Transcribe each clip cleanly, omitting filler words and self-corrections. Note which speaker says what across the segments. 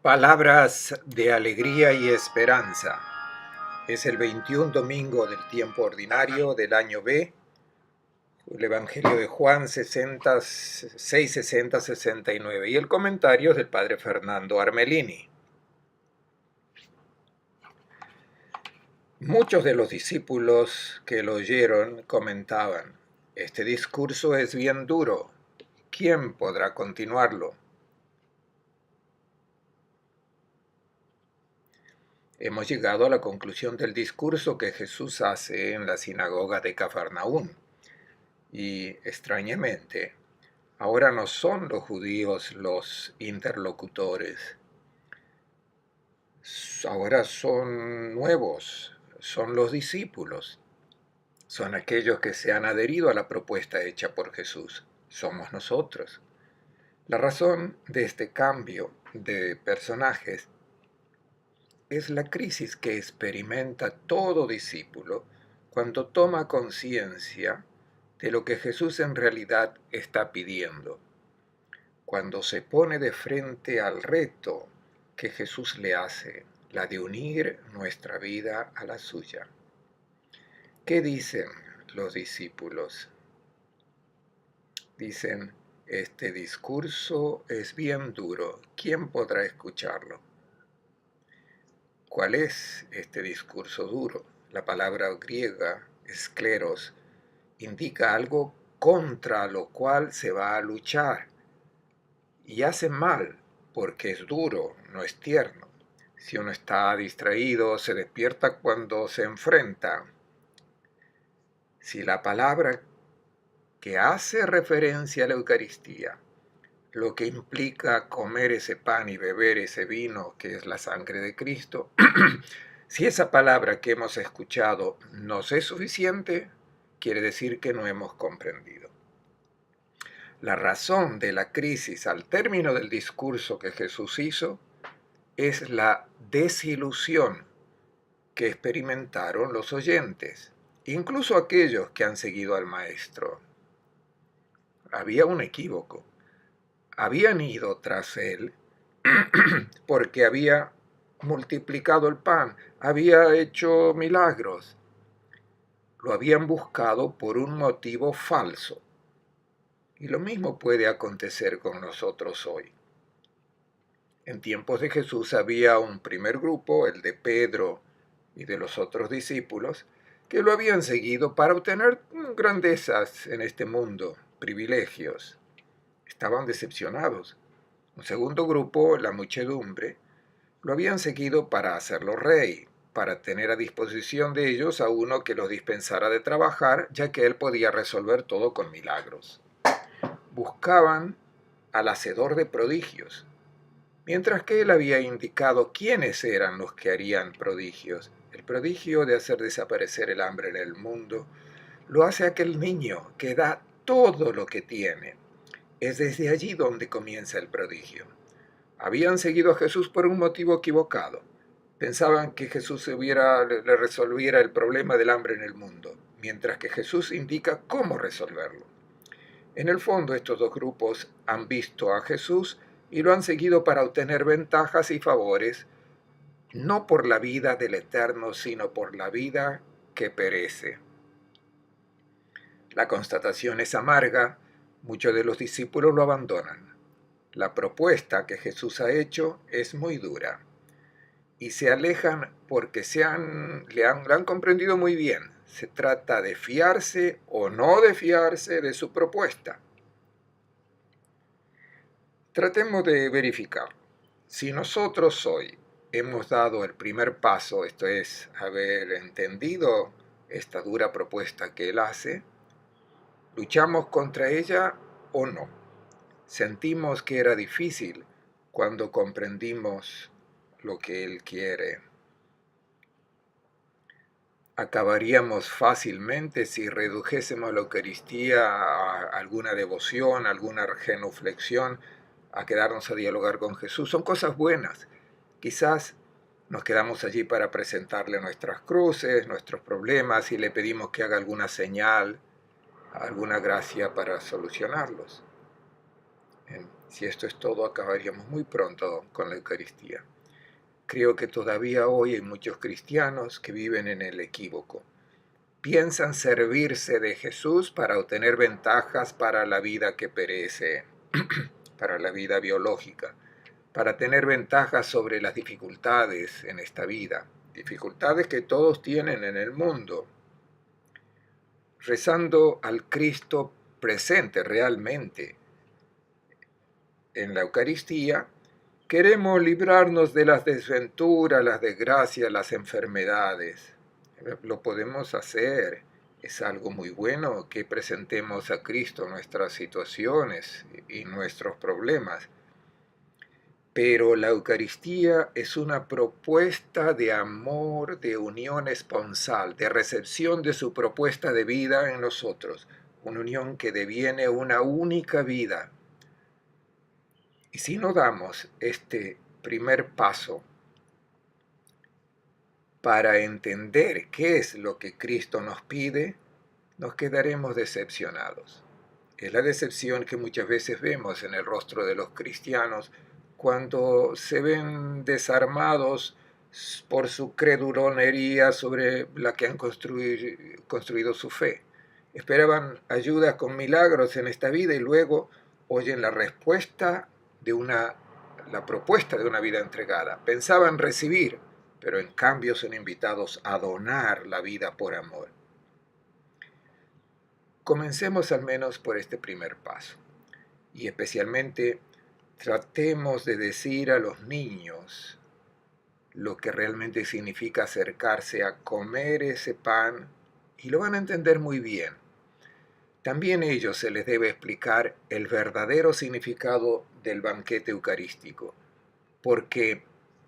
Speaker 1: Palabras de alegría y esperanza. Es el 21 domingo del tiempo ordinario del año B. El Evangelio de Juan 66, 60, 69. Y el comentario es del padre Fernando Armelini. Muchos de los discípulos que lo oyeron comentaban: este discurso es bien duro. ¿Quién podrá continuarlo? Hemos llegado a la conclusión del discurso que Jesús hace en la sinagoga de Cafarnaún. Y extrañamente, ahora no son los judíos los interlocutores. Ahora son nuevos, son los discípulos. Son aquellos que se han adherido a la propuesta hecha por Jesús. Somos nosotros. La razón de este cambio de personajes es la crisis que experimenta todo discípulo cuando toma conciencia de lo que Jesús en realidad está pidiendo, cuando se pone de frente al reto que Jesús le hace, la de unir nuestra vida a la suya. ¿Qué dicen los discípulos? Dicen: este discurso es bien duro, ¿quién podrá escucharlo? ¿Cuál es este discurso duro? La palabra griega, skleros, indica algo contra lo cual se va a luchar. Y hace mal porque es duro, no es tierno. Si uno está distraído, se despierta cuando se enfrenta. Si la palabra que hace referencia a la Eucaristía, lo que implica comer ese pan y beber ese vino que es la sangre de Cristo, si esa palabra que hemos escuchado nos es suficiente, quiere decir que no hemos comprendido. La razón de la crisis al término del discurso que Jesús hizo es la desilusión que experimentaron los oyentes, incluso aquellos que han seguido al Maestro. Había un equívoco. Habían ido tras él porque había multiplicado el pan, había hecho milagros. Lo habían buscado por un motivo falso. Y lo mismo puede acontecer con nosotros hoy. En tiempos de Jesús había un primer grupo, el de Pedro y de los otros discípulos, que lo habían seguido para obtener grandezas en este mundo, privilegios. Estaban decepcionados. Un segundo grupo, la muchedumbre, lo habían seguido para hacerlo rey, para tener a disposición de ellos a uno que los dispensara de trabajar, ya que él podía resolver todo con milagros. Buscaban al hacedor de prodigios, mientras que él había indicado quiénes eran los que harían prodigios. El prodigio de hacer desaparecer el hambre en el mundo lo hace aquel niño que da todo lo que tiene. Es desde allí donde comienza el prodigio. Habían seguido a Jesús por un motivo equivocado. Pensaban que Jesús le resolviera el problema del hambre en el mundo, mientras que Jesús indica cómo resolverlo. En el fondo, estos dos grupos han visto a Jesús y lo han seguido para obtener ventajas y favores, no por la vida del Eterno, sino por la vida que perece. La constatación es amarga. Muchos de los discípulos lo abandonan. La propuesta que Jesús ha hecho es muy dura y se alejan porque la han comprendido muy bien. Se trata de fiarse o no de fiarse de su propuesta. Tratemos de verificar. Si nosotros hoy hemos dado el primer paso, esto es, haber entendido esta dura propuesta que Él hace, ¿luchamos contra ella o no? Sentimos que era difícil cuando comprendimos lo que Él quiere. Acabaríamos fácilmente si redujésemos la Eucaristía a alguna devoción, alguna genuflexión, a quedarnos a dialogar con Jesús. Son cosas buenas. Quizás nos quedamos allí para presentarle nuestras cruces, nuestros problemas y le pedimos que haga alguna señal, alguna gracia para solucionarlos. Si esto es todo, acabaríamos muy pronto con la Eucaristía. Creo que todavía hoy hay muchos cristianos que viven en el equívoco. Piensan servirse de Jesús para obtener ventajas para la vida que perece, para la vida biológica, para tener ventajas sobre las dificultades en esta vida, dificultades que todos tienen en el mundo, rezando al Cristo presente realmente en la Eucaristía. Queremos librarnos de las desventuras, las desgracias, las enfermedades. Lo podemos hacer. Es algo muy bueno que presentemos a Cristo nuestras situaciones y nuestros problemas. Pero la Eucaristía es una propuesta de amor, de unión esponsal, de recepción de su propuesta de vida en nosotros. Una unión que deviene una única vida. Y si no damos este primer paso para entender qué es lo que Cristo nos pide, nos quedaremos decepcionados. Es la decepción que muchas veces vemos en el rostro de los cristianos cuando se ven desarmados por su credulonería sobre la que han construido su fe. Esperaban ayuda con milagros en esta vida y luego oyen la propuesta de una vida entregada. Pensaban recibir, pero en cambio son invitados a donar la vida por amor. Comencemos al menos por este primer paso y especialmente tratemos de decir a los niños lo que realmente significa acercarse a comer ese pan y lo van a entender muy bien. También a ellos se les debe explicar el verdadero significado del banquete eucarístico, porque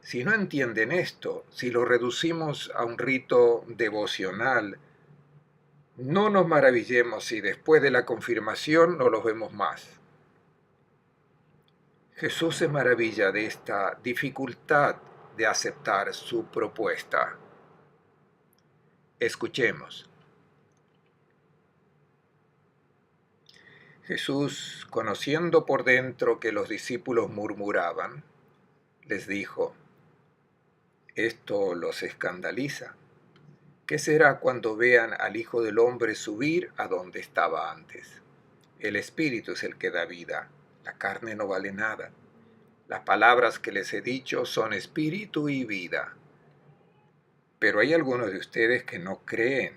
Speaker 1: si no entienden esto, si lo reducimos a un rito devocional, no nos maravillemos si después de la confirmación no los vemos más. Jesús se maravilla de esta dificultad de aceptar su propuesta. Escuchemos. Jesús, conociendo por dentro que los discípulos murmuraban, les dijo: «¿Esto los escandaliza? ¿Qué será cuando vean al Hijo del Hombre subir a donde estaba antes? El Espíritu es el que da vida, la carne no vale nada. Las palabras que les he dicho son espíritu y vida. Pero hay algunos de ustedes que no creen».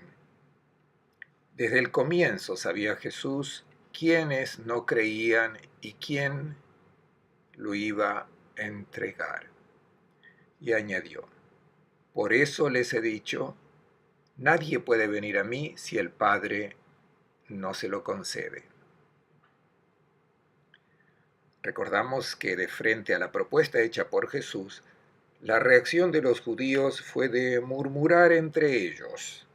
Speaker 1: Desde el comienzo sabía Jesús quiénes no creían y quién lo iba a entregar. Y añadió: «Por eso les he dicho, nadie puede venir a mí si el Padre no se lo concede». Recordamos que de frente a la propuesta hecha por Jesús, la reacción de los judíos fue de murmurar entre ellos.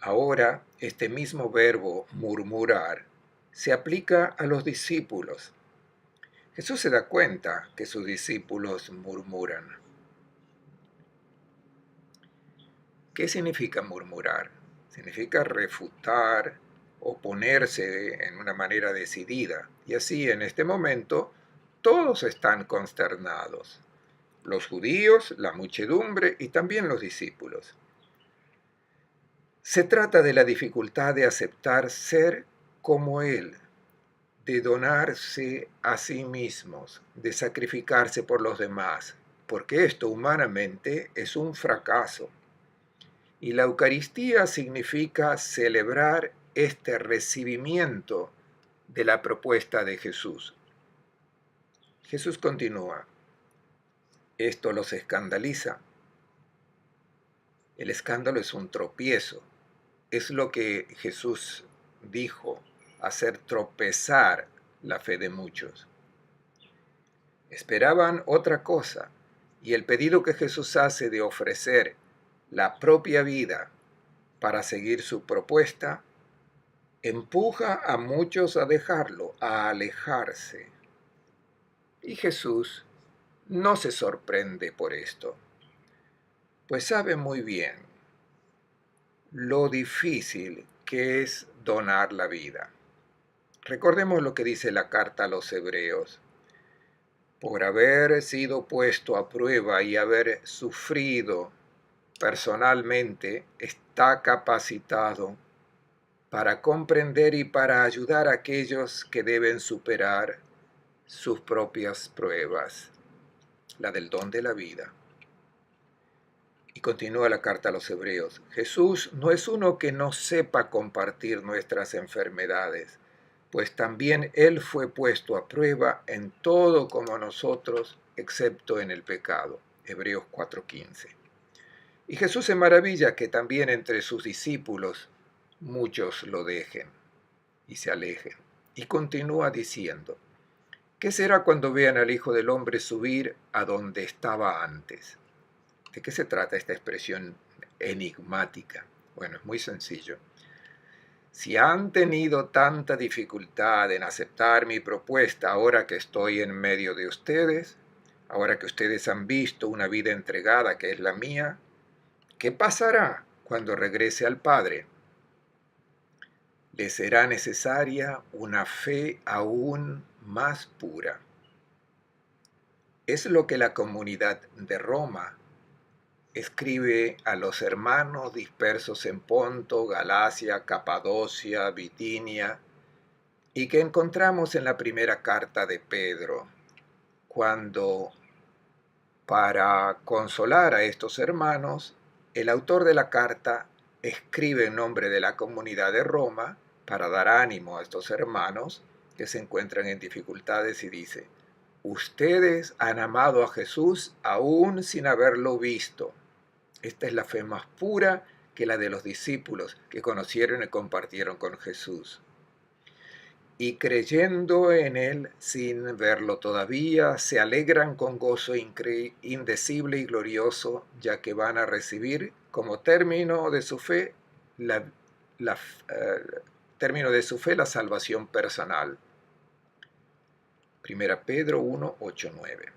Speaker 1: Ahora, este mismo verbo murmurar se aplica a los discípulos. Jesús se da cuenta que sus discípulos murmuran. ¿Qué significa murmurar? Significa refutar, oponerse en una manera decidida. Y así, en este momento, todos están consternados. Los judíos, la muchedumbre y también los discípulos. Se trata de la dificultad de aceptar ser como Él, de donarse a sí mismos, de sacrificarse por los demás, porque esto humanamente es un fracaso. Y la Eucaristía significa celebrar este recibimiento de la propuesta de Jesús. Jesús continúa: «¿Esto los escandaliza?» El escándalo es un tropiezo. Es lo que Jesús dijo, hacer tropezar la fe de muchos. Esperaban otra cosa, y el pedido que Jesús hace de ofrecer la propia vida para seguir su propuesta empuja a muchos a dejarlo, a alejarse. Y Jesús no se sorprende por esto, pues sabe muy bien lo difícil que es donar la vida. Recordemos lo que dice la carta a los Hebreos. Por haber sido puesto a prueba y haber sufrido personalmente, está capacitado para comprender y para ayudar a aquellos que deben superar sus propias pruebas, la del don de la vida. Y continúa la carta a los Hebreos. Jesús no es uno que no sepa compartir nuestras enfermedades, pues también Él fue puesto a prueba en todo como nosotros, excepto en el pecado. Hebreos 4:15. Y Jesús se maravilla que también entre sus discípulos muchos lo dejen y se alejen. Y continúa diciendo, ¿qué será cuando vean al Hijo del Hombre subir a donde estaba antes? ¿De qué se trata esta expresión enigmática? Bueno, es muy sencillo. Si han tenido tanta dificultad en aceptar mi propuesta ahora que estoy en medio de ustedes, ahora que ustedes han visto una vida entregada que es la mía, ¿qué pasará cuando regrese al Padre? Les será necesaria una fe aún más pura. Es lo que la comunidad de Roma escribe a los hermanos dispersos en Ponto, Galacia, Capadocia, Bitinia, y que encontramos en la primera carta de Pedro, cuando, para consolar a estos hermanos, el autor de la carta escribe en nombre de la comunidad de Roma para dar ánimo a estos hermanos que se encuentran en dificultades y dice, ustedes han amado a Jesús aún sin haberlo visto. Esta es la fe más pura que la de los discípulos que conocieron y compartieron con Jesús. Y creyendo en Él sin verlo todavía, se alegran con gozo indecible y glorioso, ya que van a recibir como término de su fe la salvación personal. 1 Pedro 1, 8, 9.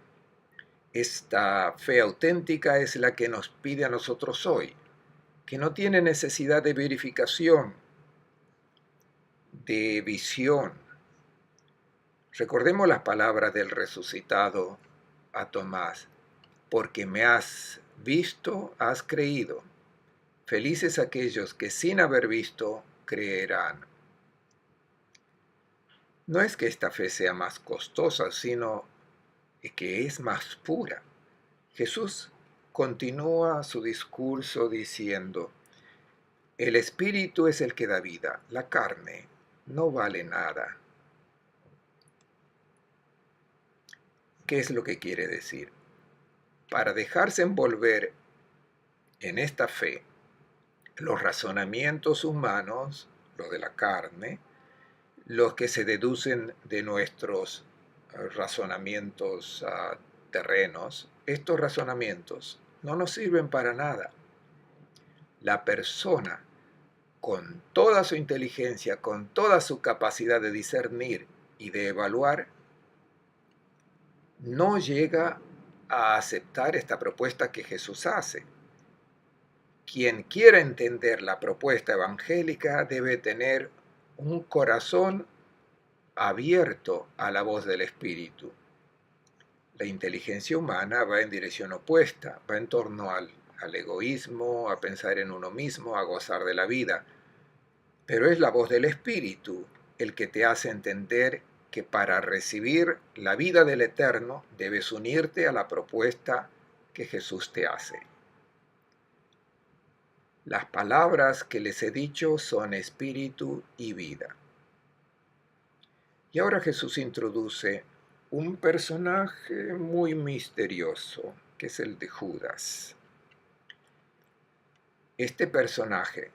Speaker 1: Esta fe auténtica es la que nos pide a nosotros hoy, que no tiene necesidad de verificación, de visión. Recordemos las palabras del resucitado a Tomás, porque me has visto, has creído. Felices aquellos que sin haber visto creerán. No es que esta fe sea más costosa, sino que es más pura. Jesús continúa su discurso diciendo, el espíritu es el que da vida, la carne no vale nada. ¿Qué es lo que quiere decir? Para dejarse envolver en esta fe, los razonamientos humanos, los de la carne, los que se deducen de nuestros razonamientos terrenos, estos razonamientos no nos sirven para nada. La persona, con toda su inteligencia, con toda su capacidad de discernir y de evaluar, no llega a aceptar esta propuesta que Jesús hace. Quien quiera entender la propuesta evangélica debe tener un corazón abierto a la voz del Espíritu. La inteligencia humana va en dirección opuesta, va en torno al egoísmo, a pensar en uno mismo, a gozar de la vida. Pero es la voz del Espíritu el que te hace entender que para recibir la vida del Eterno debes unirte a la propuesta que Jesús te hace. Las palabras que les he dicho son espíritu y vida. Y ahora Jesús introduce un personaje muy misterioso, que es el de Judas. Este personaje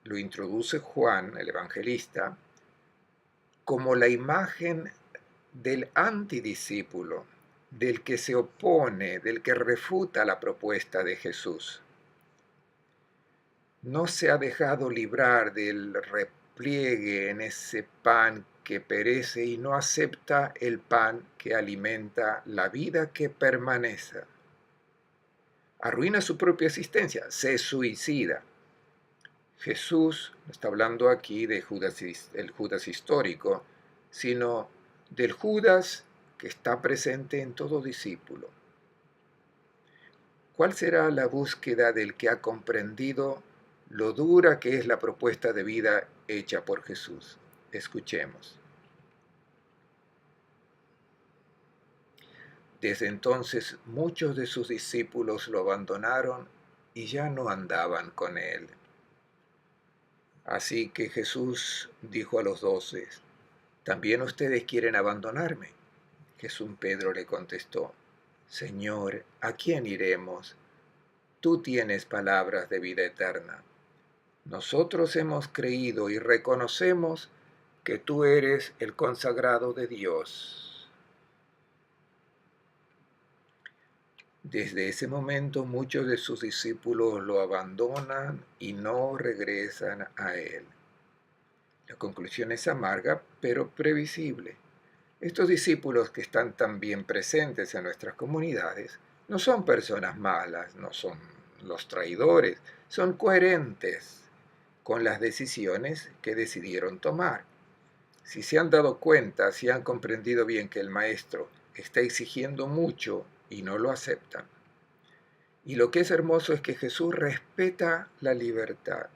Speaker 1: lo introduce Juan, el evangelista, como la imagen del antidiscípulo, del que se opone, del que refuta la propuesta de Jesús. No se ha dejado librar del repliegue en ese pan que perece y no acepta el pan que alimenta la vida que permanece. Arruina su propia existencia, se suicida. Jesús está hablando aquí de Judas, el Judas histórico, sino del Judas que está presente en todo discípulo. ¿Cuál será la búsqueda del que ha comprendido lo dura que es la propuesta de vida hecha por Jesús? Escuchemos. Desde entonces muchos de sus discípulos lo abandonaron y ya no andaban con él. Así que Jesús dijo a los 12, ¿también ustedes quieren abandonarme? Jesús Pedro le contestó, Señor, ¿a quién iremos? Tú tienes palabras de vida eterna. Nosotros hemos creído y reconocemos que tú eres el consagrado de Dios. Desde ese momento muchos de sus discípulos lo abandonan y no regresan a él. La conclusión es amarga, pero previsible. Estos discípulos que están tan bien presentes en nuestras comunidades no son personas malas, no son los traidores, son coherentes con las decisiones que decidieron tomar. Si se han dado cuenta, si han comprendido bien que el maestro está exigiendo mucho y no lo aceptan. Y lo que es hermoso es que Jesús respeta la libertad.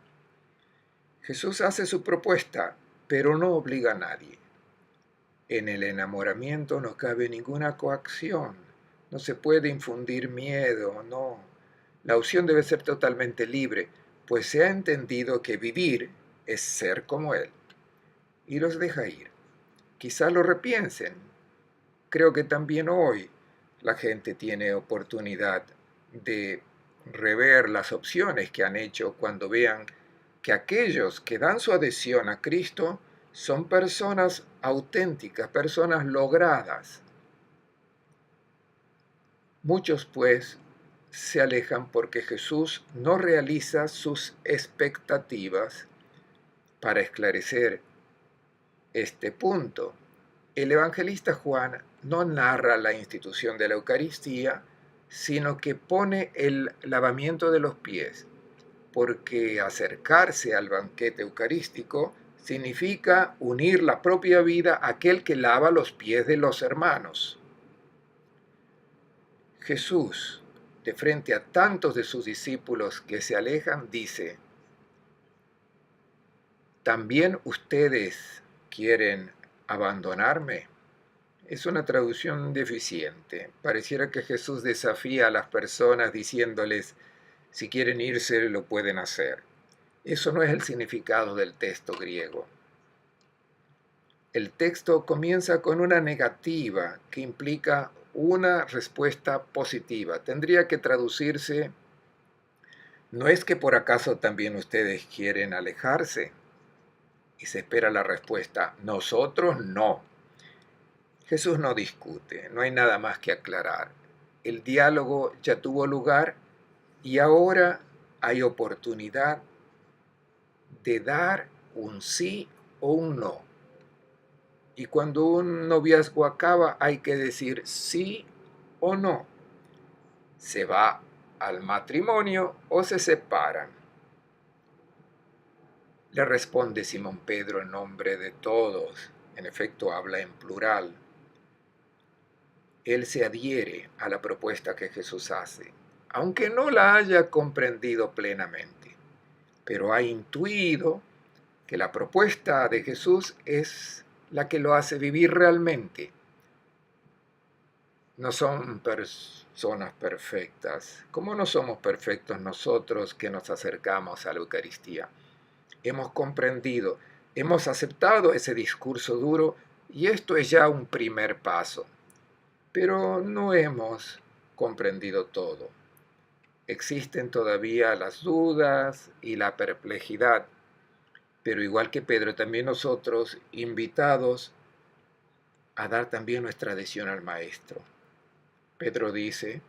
Speaker 1: Jesús hace su propuesta, pero no obliga a nadie. En el enamoramiento no cabe ninguna coacción, no se puede infundir miedo, no. La opción debe ser totalmente libre, pues se ha entendido que vivir es ser como Él. Y los deja ir. Quizá lo repiensen. Creo que también hoy la gente tiene oportunidad de rever las opciones que han hecho cuando vean que aquellos que dan su adhesión a Cristo son personas auténticas, personas logradas. Muchos, pues, se alejan porque Jesús no realiza sus expectativas. Para esclarecer este punto, el evangelista Juan no narra la institución de la Eucaristía, sino que pone el lavamiento de los pies, porque acercarse al banquete eucarístico significa unir la propia vida a aquel que lava los pies de los hermanos. Jesús, de frente a tantos de sus discípulos que se alejan, dice, ¿también ustedes quieren abandonarme? Es una traducción deficiente. Pareciera que Jesús desafía a las personas diciéndoles, si quieren irse, lo pueden hacer. Eso no es el significado del texto griego. El texto comienza con una negativa que implica una respuesta positiva. Tendría que traducirse, ¿no es que por acaso también ustedes quieren alejarse? Y se espera la respuesta, nosotros no. Jesús no discute, no hay nada más que aclarar. El diálogo ya tuvo lugar y ahora hay oportunidad de dar un sí o un no. Y cuando un noviazgo acaba hay que decir sí o no. Se va al matrimonio o se separan. Le responde Simón Pedro en nombre de todos. En efecto, habla en plural. Él se adhiere a la propuesta que Jesús hace, aunque no la haya comprendido plenamente, pero ha intuido que la propuesta de Jesús es la que lo hace vivir realmente. No son personas perfectas, como no somos perfectos nosotros que nos acercamos a la Eucaristía. Hemos comprendido, hemos aceptado ese discurso duro y esto es ya un primer paso. Pero no hemos comprendido todo. Existen todavía las dudas y la perplejidad, pero igual que Pedro, también nosotros invitados a dar también nuestra adhesión al Maestro. Pedro dice,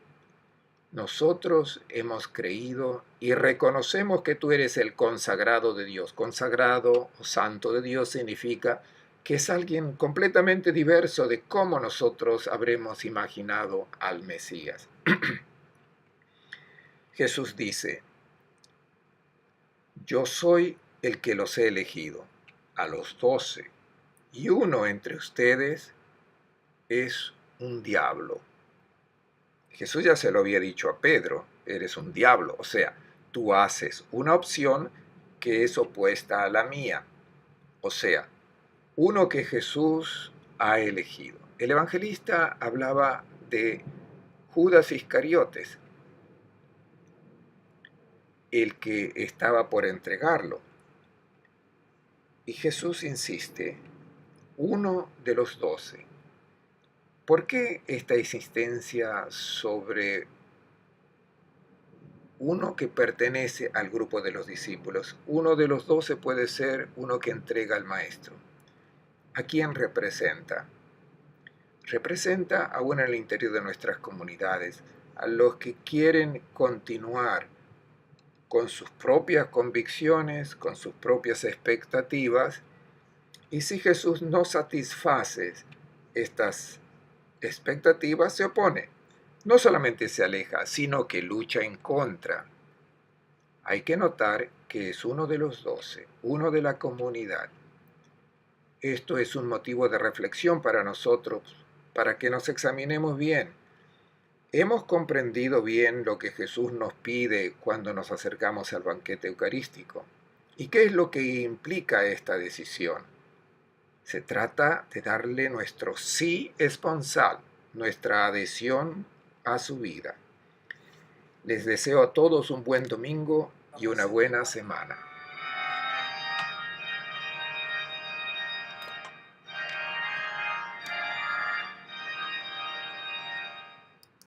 Speaker 1: nosotros hemos creído y reconocemos que tú eres el consagrado de Dios. Consagrado o santo de Dios significa que es alguien completamente diverso de cómo nosotros habremos imaginado al Mesías. Jesús dice, yo soy el que los he elegido, a los 12, y uno entre ustedes es un diablo. Jesús ya se lo había dicho a Pedro, eres un diablo, o sea, tú haces una opción que es opuesta a la mía, o sea, uno que Jesús ha elegido. El evangelista hablaba de Judas Iscariotes, el que estaba por entregarlo. Y Jesús insiste, uno de los 12. ¿Por qué esta insistencia sobre uno que pertenece al grupo de los discípulos? Uno de los 12 puede ser uno que entrega al maestro. ¿A quién representa? Representa, aún en el interior de nuestras comunidades, a los que quieren continuar con sus propias convicciones, con sus propias expectativas, y si Jesús no satisface estas expectativas, se opone. No solamente se aleja, sino que lucha en contra. Hay que notar que es uno de los 12, uno de la comunidad. Esto es un motivo de reflexión para nosotros, para que nos examinemos bien. ¿Hemos comprendido bien lo que Jesús nos pide cuando nos acercamos al banquete eucarístico? ¿Y qué es lo que implica esta decisión? Se trata de darle nuestro sí esponsal, nuestra adhesión a su vida. Les deseo a todos un buen domingo y una buena semana.